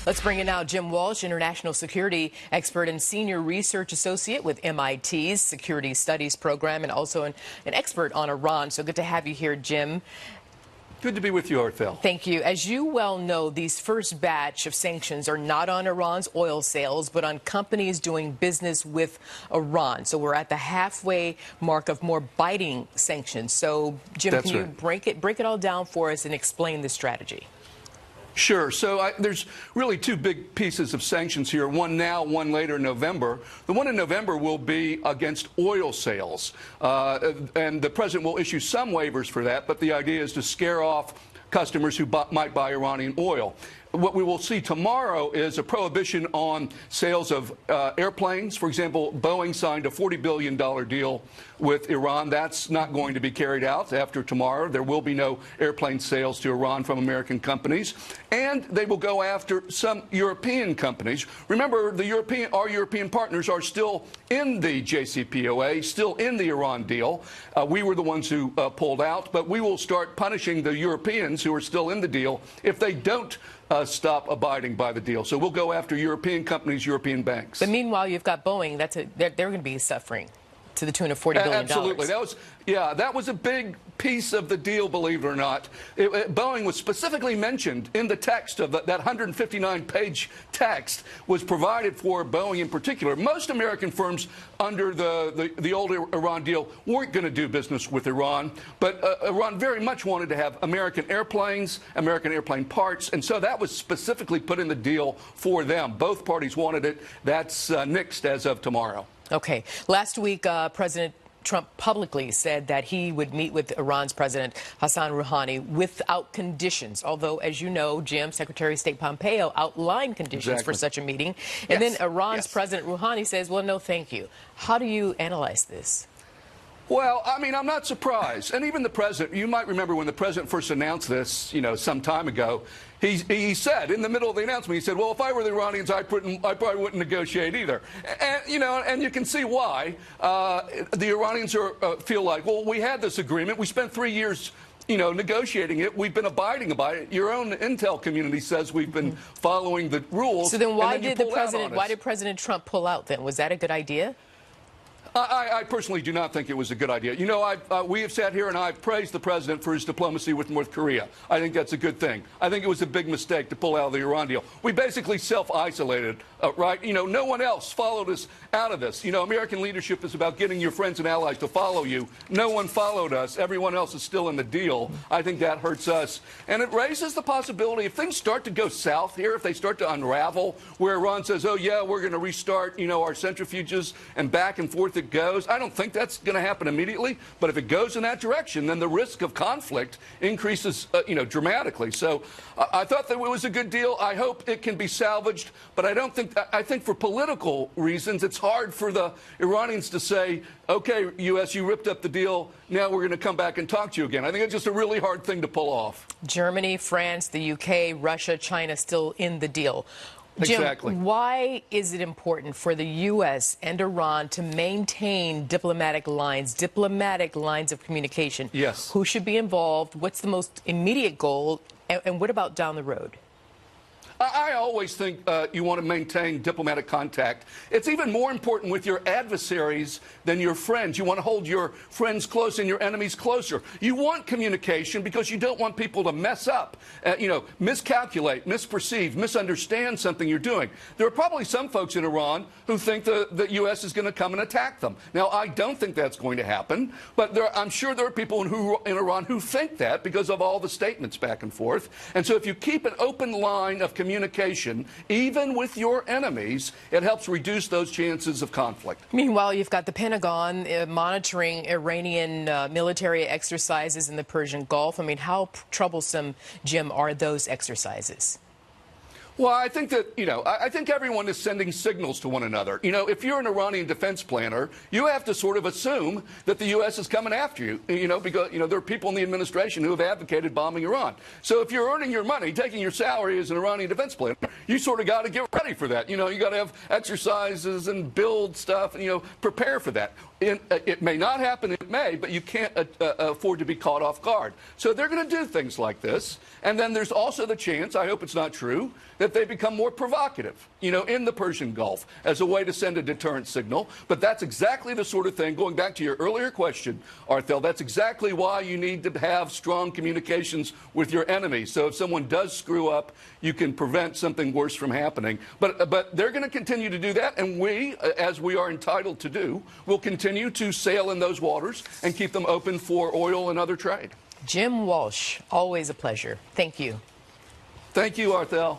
Let's bring in now Jim Walsh, international security expert and senior research associate with MIT's Security Studies program, and also an expert on Iran. So good to have you here, Jim. Good to be with you, Arthel. Thank you. As you well know, these first batch of sanctions are not on Iran's oil sales, but on companies doing business with Iran. So we're at the halfway mark of more biting sanctions. So, Jim, That's can you right. break it all down for us and explain the strategy? Sure. So there's really two big pieces of sanctions here, one now, one later in November. The one in November will be against oil sales, and the president will issue some waivers for that, but the idea is to scare off customers who might buy Iranian oil. What we will see tomorrow is a prohibition on sales of airplanes. For example, Boeing signed a $40 billion deal with Iran. That's not going to be carried out after tomorrow. There will be no airplane sales to Iran from American companies. And they will go after some European companies. Remember, our European partners are still in the JCPOA, still in the Iran deal. We were the ones who pulled out, but we will start punishing the Europeans who are still in the deal if they don't stop abiding by the deal. So we'll go after European companies, European banks. But meanwhile, you've got Boeing. They're going to be suffering to the tune of $40 billion. Absolutely. That was a big piece of the deal, believe it or not. Boeing was specifically mentioned in the text of that 159-page text was provided for Boeing in particular. Most American firms under the old Iran deal weren't going to do business with Iran, but Iran very much wanted to have American airplanes, American airplane parts, and so that was specifically put in the deal for them. Both parties wanted it. That's nixed as of tomorrow. Okay. Last week, President Trump publicly said that he would meet with Iran's President Hassan Rouhani without conditions, although, as you know, Jim, Secretary of State Pompeo outlined conditions for such a meeting. And then Iran's President Rouhani says, well, no, thank you. How do you analyze this? Well, I mean, I'm not surprised. And even the president, you might remember when the president first announced this, some time ago, he said in the middle of the announcement, he said, well, if I were the Iranians, I probably wouldn't negotiate either. And you can see why. The Iranians feel like, well, we had this agreement. We spent 3 years negotiating it. We've been abiding by it. Your own intel community says we've been following the rules. So then why did President Trump pull out then? Was that a good idea? I personally do not think it was a good idea. We have sat here and I've praised the president for his diplomacy with North Korea. I think that's a good thing. I think it was a big mistake to pull out of the Iran deal. We basically self-isolated, right? No one else followed us out of this. American leadership is about getting your friends and allies to follow you. No one followed us. Everyone else is still in the deal. I think that hurts us. And it raises the possibility if things start to go south here, if they start to unravel, where Iran says, oh, yeah, we're going to restart, our centrifuges and back and forth it goes. I don't think that's going to happen immediately, but if it goes in that direction, then the risk of conflict increases, dramatically. So I thought that it was a good deal. I hope it can be salvaged, but I think for political reasons, it's hard for the Iranians to say, okay, U.S., you ripped up the deal. Now we're going to come back and talk to you again. I think it's just a really hard thing to pull off. Germany, France, the UK, Russia, China still in the deal. Jim, exactly. Why is it important for the U.S. and Iran to maintain diplomatic lines of communication? Yes. Who should be involved? What's the most immediate goal? And what about down the road? I always think you want to maintain diplomatic contact. It's even more important with your adversaries than your friends. You want to hold your friends close and your enemies closer. You want communication because you don't want people to mess up, miscalculate, misperceive, misunderstand something you're doing. There are probably some folks in Iran who think the U.S. is going to come and attack them. Now, I don't think that's going to happen, but I'm sure there are people in Iran who think that because of all the statements back and forth. And so if you keep an open line of communication, even with your enemies, it helps reduce those chances of conflict. Meanwhile, you've got the Pentagon monitoring Iranian military exercises in the Persian Gulf. I mean, how troublesome, Jim, are those exercises? Well, I think that, I think everyone is sending signals to one another. If you're an Iranian defense planner, you have to sort of assume that the U.S. is coming after you, because, there are people in the administration who have advocated bombing Iran. So if you're earning your money, taking your salary as an Iranian defense planner, you sort of got to get ready for that. You got to have exercises and build stuff and, prepare for that. It may not happen, it may, but you can't afford to be caught off guard. So they're going to do things like this. And then there's also the chance, I hope it's not true, that they become more provocative, in the Persian Gulf as a way to send a deterrent signal. But that's exactly the sort of thing, going back to your earlier question, Arthel, that's exactly why you need to have strong communications with your enemy. So if someone does screw up, you can prevent something worse from happening. But they're going to continue to do that, and we, as we are entitled to do, will continue to sail in those waters and keep them open for oil and other trade. Jim Walsh, always a pleasure. Thank you. Thank you, Arthel.